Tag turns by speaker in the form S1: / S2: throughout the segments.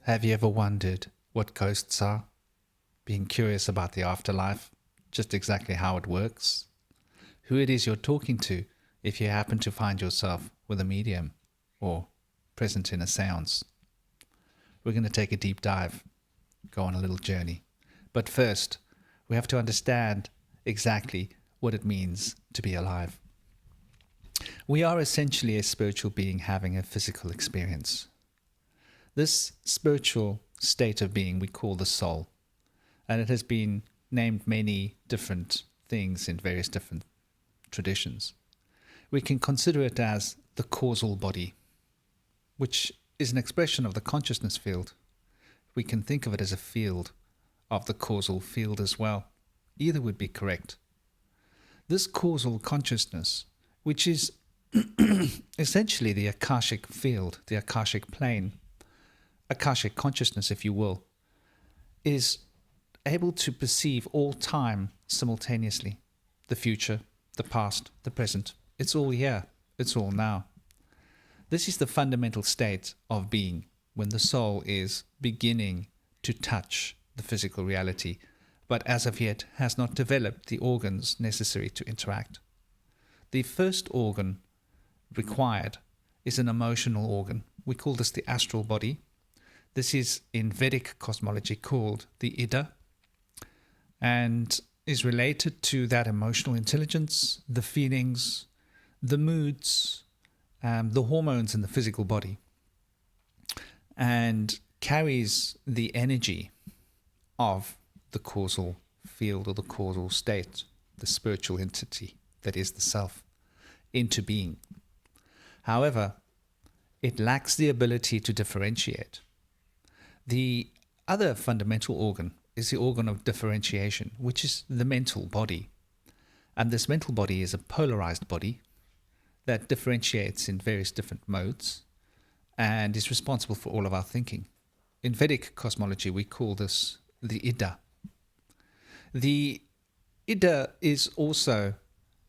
S1: Have you ever wondered what ghosts are? Being curious about the afterlife, just exactly how it works? Who it is you're talking to if you happen to find yourself with a medium or present in a seance? We're going to take a deep dive, go on a little journey. But first, we have to understand exactly what it means to be alive. We are essentially a spiritual being having a physical experience. This spiritual state of being we call the soul, and it has been named many different things in various different traditions. We can consider it as the causal body, which is an expression of the consciousness field. We can think of it as a field of the causal field as well. Either would be correct. This causal consciousness, which is essentially the Akashic field, the Akashic plane, Akashic consciousness, if you will, is able to perceive all time simultaneously. The future, the past, the present. It's all here. It's all now. This is the fundamental state of being when the soul is beginning to touch the physical reality, but as of yet has not developed the organs necessary to interact. The first organ required is an emotional organ. We call this the astral body. This is in Vedic cosmology called the Ida, and is related to that emotional intelligence, the feelings, the moods, the hormones in the physical body, and carries the energy of the causal field or the causal state, the spiritual entity that is the self, into being. However, it lacks the ability to differentiate. The other fundamental organ is the organ of differentiation, which is the mental body. And this mental body is a polarized body that differentiates in various different modes and is responsible for all of our thinking. In Vedic cosmology, we call this the Ida. The Ida is also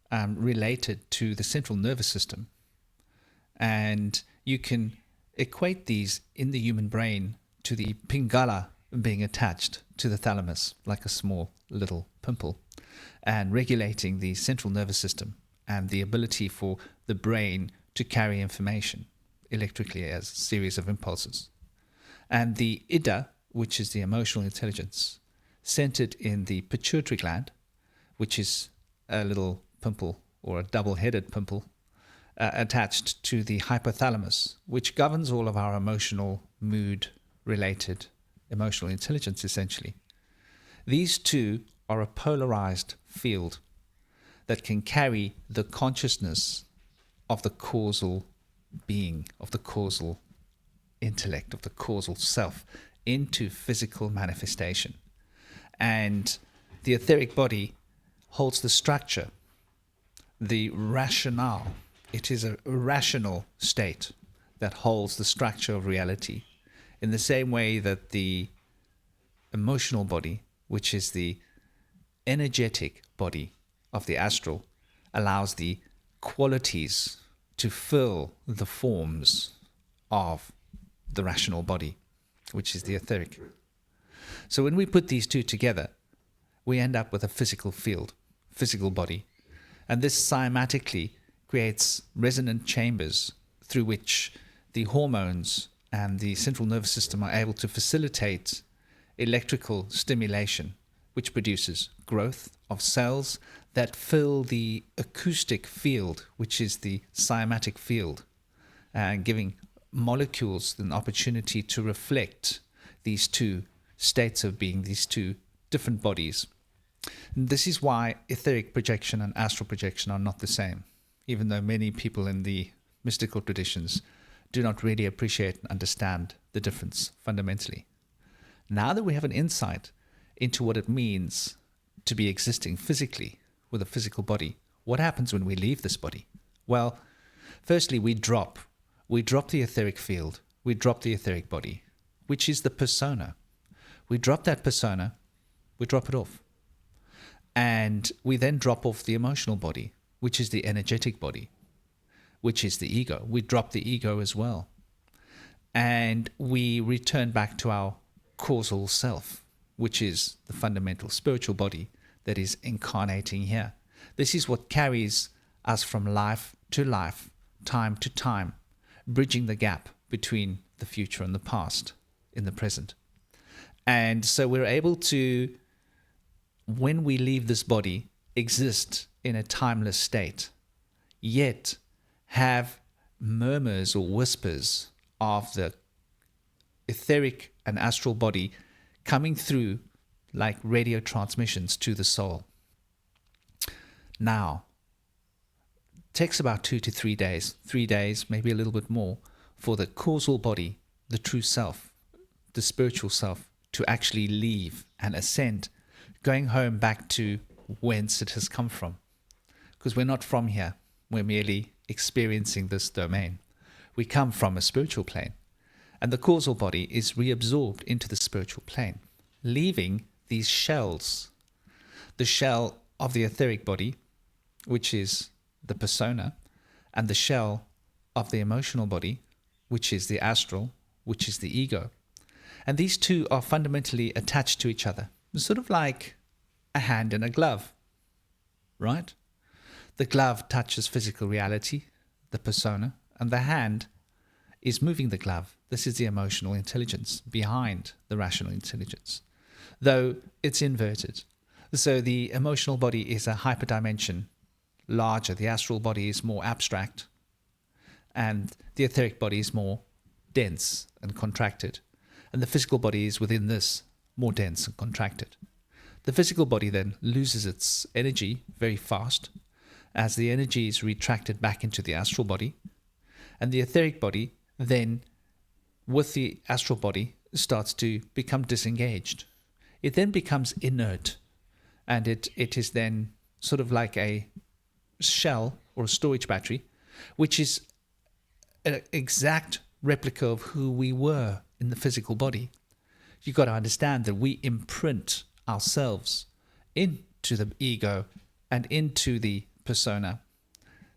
S1: related to the central nervous system, and you can equate these in the human brain to the pingala being attached to the thalamus like a small little pimple, and regulating the central nervous system and the ability for the brain to carry information electrically as a series of impulses. And the Ida, which is the emotional intelligence, centered in the pituitary gland, which is a little pimple or a double-headed pimple attached to the hypothalamus, which governs all of our emotional, mood-related emotional intelligence, essentially. These two are a polarized field that can carry the consciousness of the causal being, of the causal intellect, of the causal self into physical manifestation. And the etheric body holds the structure, the rationale. It is a rational state that holds the structure of reality in the same way that the emotional body, which is the energetic body of the astral, allows the qualities to fill the forms of the rational body, which is the etheric. So when we put these two together, we end up with a physical field, physical body. And this cymatically creates resonant chambers through which the hormones and the central nervous system are able to facilitate electrical stimulation, which produces growth of cells that fill the acoustic field, which is the cymatic field, and giving molecules an opportunity to reflect these two states of being, these two different bodies. And this is why etheric projection and astral projection are not the same, even though many people in the mystical traditions do not really appreciate and understand the difference fundamentally. Now that we have an insight into what it means to be existing physically with a physical body, what happens when we leave this body? Well, firstly, we drop the etheric field, we drop the etheric body, which is the persona. We drop that persona, we drop it off. And we then drop off the emotional body, which is the energetic body, which is the ego. We drop the ego as well. and we return back to our causal self, which is the fundamental spiritual body that is incarnating here. This is what carries us from life to life, time to time, bridging the gap between the future and the past in the present. And so we're able to, when we leave this body, exist in a timeless state, yet have murmurs or whispers of the etheric and astral body coming through like radio transmissions to the soul. Now, it takes about 2 to 3 days, 3 days, maybe a little bit more, for the causal body, the true self, the spiritual self, to actually leave and ascend, going home back to whence it has come from. Because we're not from here, we're merely experiencing this domain. We come from a spiritual plane, and the causal body is reabsorbed into the spiritual plane, leaving these shells. The shell of the etheric body, which is the persona, and the shell of the emotional body, which is the astral, which is the ego. And these two are fundamentally attached to each other, sort of like a hand and a glove, right? The glove touches physical reality, the persona, and the hand is moving the glove. This is the emotional intelligence behind the rational intelligence, though it's inverted. So the emotional body is a hyperdimension, larger. The astral body is more abstract, and the etheric body is more dense and contracted. And the physical body is within this, more dense and contracted. The physical body then loses its energy very fast as the energy is retracted back into the astral body. And the etheric body then, with the astral body, starts to become disengaged. It then becomes inert, and it is then sort of like a shell or a storage battery, which is an exact replica of who we were in the physical body. You've got to understand that we imprint ourselves into the ego and into the persona,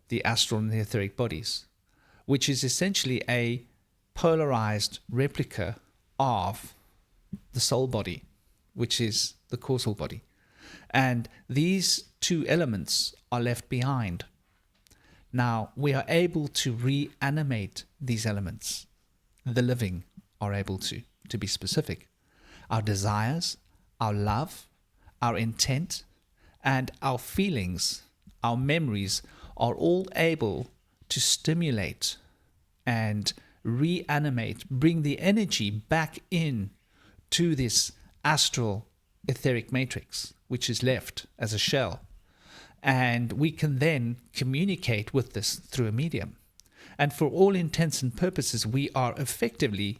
S1: the astral and the etheric bodies, which is essentially a polarized replica of the soul body, which is the causal body. And these two elements are left behind. Now, we are able to reanimate these elements. The living are able to be specific. Our desires, our love, our intent, and our feelings, our memories are all able to stimulate and reanimate, bring the energy back in to this astral etheric matrix, which is left as a shell. And we can then communicate with this through a medium. And for all intents and purposes, we are effectively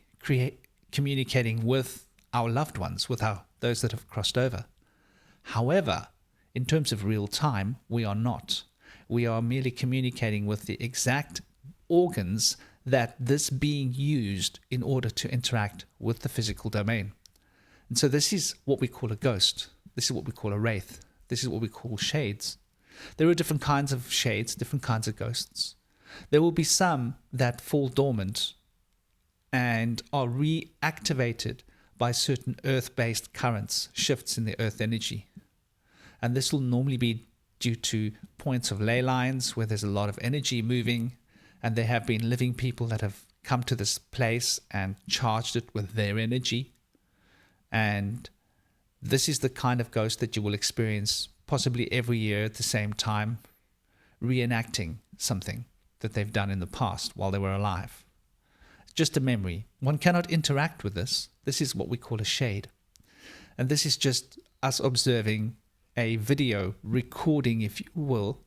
S1: communicating with our loved ones, with those that have crossed over. However, in terms of real time, we are not. We are merely communicating with the exact organs that this being used in order to interact with the physical domain. And so this is what we call a ghost. This is what we call a wraith. This is what we call shades. There are different kinds of shades, different kinds of ghosts. There will be some that fall dormant and are reactivated by certain earth-based currents, shifts in the earth energy. And this will normally be due to points of ley lines where there's a lot of energy moving, and there have been living people that have come to this place and charged it with their energy. And this is the kind of ghost that you will experience possibly every year at the same time, reenacting something that they've done in the past while they were alive. It's just a memory. One cannot interact with this. This is what we call a shade. And this is just us observing a video recording, if you will,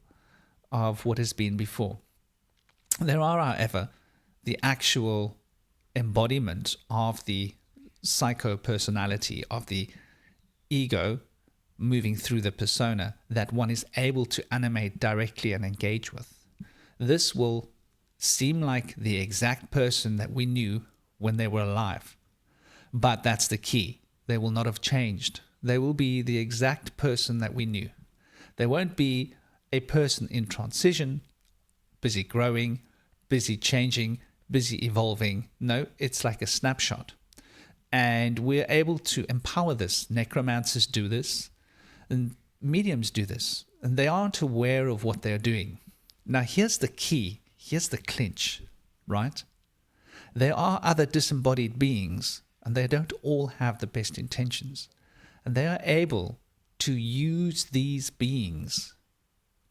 S1: of what has been before. There are, however, the actual embodiment of the psycho-personality of the ego moving through the persona that one is able to animate directly and engage with. This will seem like the exact person that we knew when they were alive. But that's the key. They will not have changed. They will be the exact person that we knew. They won't be a person in transition, busy growing, busy changing, busy evolving. No, it's like a snapshot. And we're able to empower this. Necromancers do this, and mediums do this, and they aren't aware of what they're doing. Now, here's the key. Here's the clinch, right? There are other disembodied beings, and they don't all have the best intentions. And they are able to use these beings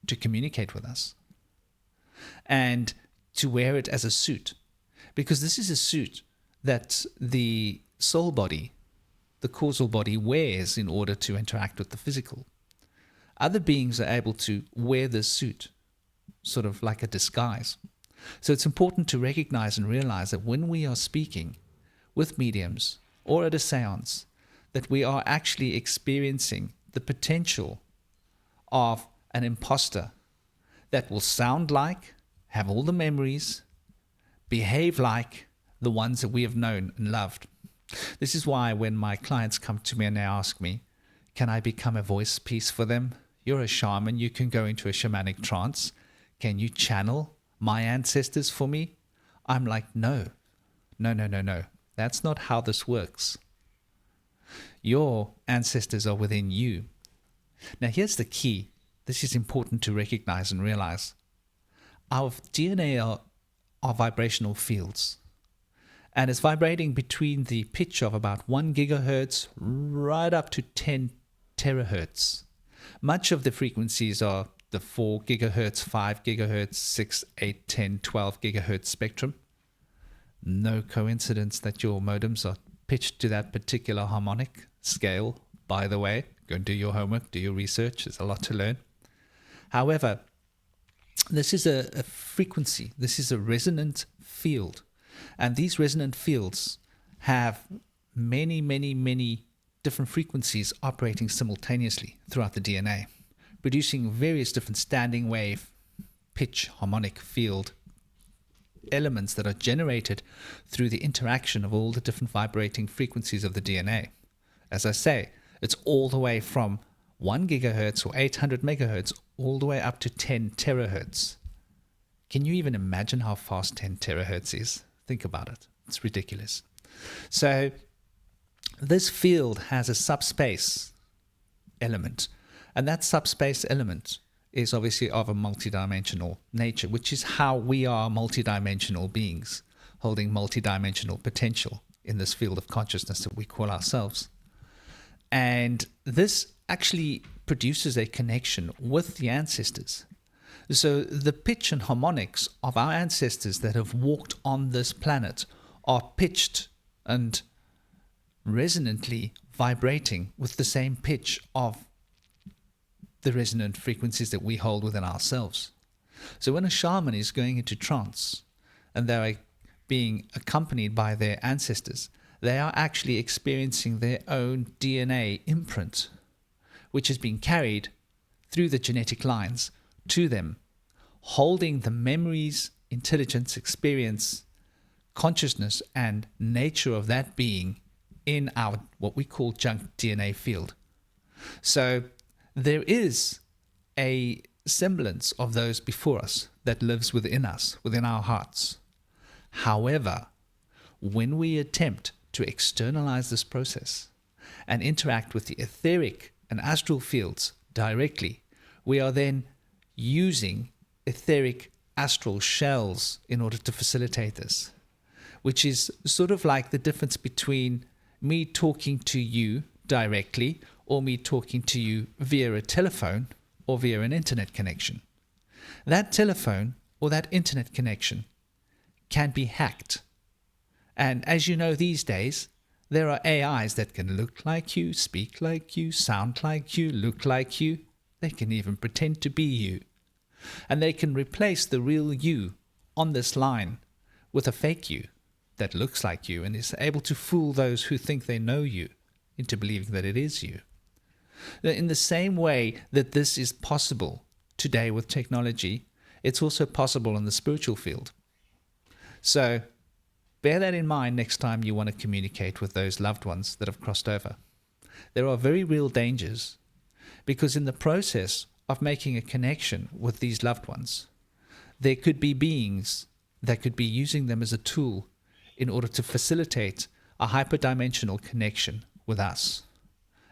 S1: to communicate with us and to wear it as a suit. Because this is a suit that the soul body, the causal body, wears in order to interact with the physical. Other beings are able to wear this suit, sort of like a disguise. So it's important to recognize and realize that when we are speaking with mediums or at a seance, that we are actually experiencing the potential of an imposter that will sound like, have all the memories, behave like the ones that we have known and loved. This is why when my clients come to me and they ask me, can I become a voice piece for them? You're a shaman, you can go into a shamanic trance. Can you channel my ancestors for me? I'm like, no. That's not how this works. Your ancestors are within you. Now here's the key. This is important to recognize and realize. Our DNA are vibrational fields. And it's vibrating between the pitch of about 1 gigahertz right up to 10 terahertz. Much of the frequencies are the 4 gigahertz, 5 gigahertz, 6, 8, 10, 12 gigahertz spectrum. No coincidence that your modems are pitched to that particular harmonic scale, by the way. Go and do your homework, do your research. There's a lot to learn. However, this is a frequency. This is a resonant field. And these resonant fields have many different frequencies operating simultaneously throughout the DNA, producing various different standing wave, pitch, harmonic field elements that are generated through the interaction of all the different vibrating frequencies of the DNA. As I say, it's all the way from 1 gigahertz or 800 megahertz all the way up to 10 terahertz. Can you even imagine how fast 10 terahertz is? Think about it. It's ridiculous. So this field has a subspace element, and that subspace element is obviously of a multidimensional nature, which is how we are multidimensional beings, holding multidimensional potential in this field of consciousness that we call ourselves. And this actually produces a connection with the ancestors. So the pitch and harmonics of our ancestors that have walked on this planet are pitched and resonantly vibrating with the same pitch of the resonant frequencies that we hold within ourselves. So when a shaman is going into trance and they're being accompanied by their ancestors, they are actually experiencing their own DNA imprint, which is being carried through the genetic lines to them, holding the memories, intelligence, experience, consciousness, and nature of that being in our what we call junk DNA field. So there is a semblance of those before us that lives within us, within our hearts. However, when we attempt to externalize this process and interact with the etheric and astral fields directly, we are then using etheric astral shells in order to facilitate this, which is sort of like the difference between me talking to you directly or me talking to you via a telephone or via an internet connection. That telephone or that internet connection can be hacked. And as you know, these days, there are AIs that can look like you, speak like you, sound like you, look like you. They can even pretend to be you. And they can replace the real you on this line with a fake you that looks like you and is able to fool those who think they know you into believing that it is you. In the same way that this is possible today with technology, it's also possible in the spiritual field. So bear that in mind next time you want to communicate with those loved ones that have crossed over. There are very real dangers because in the process of making a connection with these loved ones, there could be beings that could be using them as a tool in order to facilitate a hyperdimensional connection with us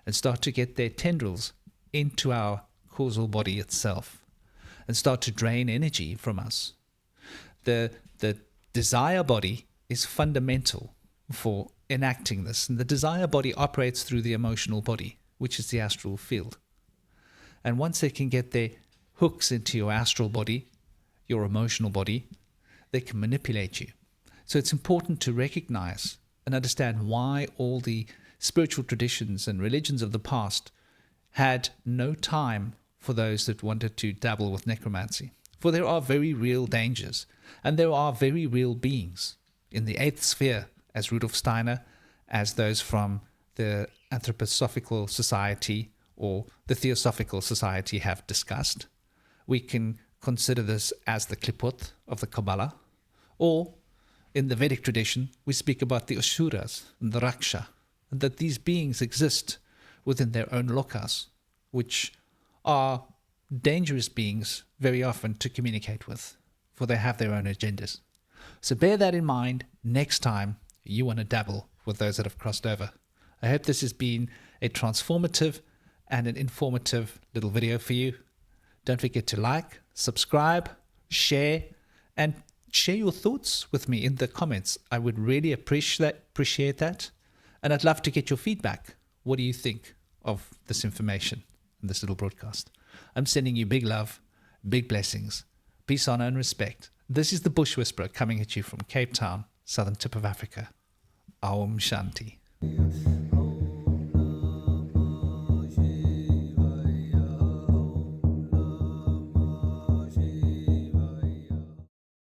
S1: and start to get their tendrils into our causal body itself and start to drain energy from us. The desire body is fundamental for enacting this, and the desire body operates through the emotional body, which is the astral field. And once they can get their hooks into your astral body, your emotional body, they can manipulate you. So it's important to recognize and understand why all the spiritual traditions and religions of the past had no time for those that wanted to dabble with necromancy. For there are very real dangers, and there are very real beings in the eighth sphere, as Rudolf Steiner, as those from the Anthroposophical Society or the Theosophical Society have discussed. We can consider this as the Klipot of the Kabbalah, or in the Vedic tradition, we speak about the Asuras and the Raksha, and that these beings exist within their own lokas, which are dangerous beings very often to communicate with, for they have their own agendas. So bear that in mind next time you want to dabble with those that have crossed over. I hope this has been a transformative and an informative little video for you. Don't forget to like, subscribe, share, and share your thoughts with me in the comments. I would really appreciate that. And I'd love to get your feedback. What do you think of this information and this little broadcast? I'm sending you big love, big blessings, peace, honor, and respect. This is the Bush Whisperer coming at you from Cape Town, southern tip of Africa. Aum Shanti.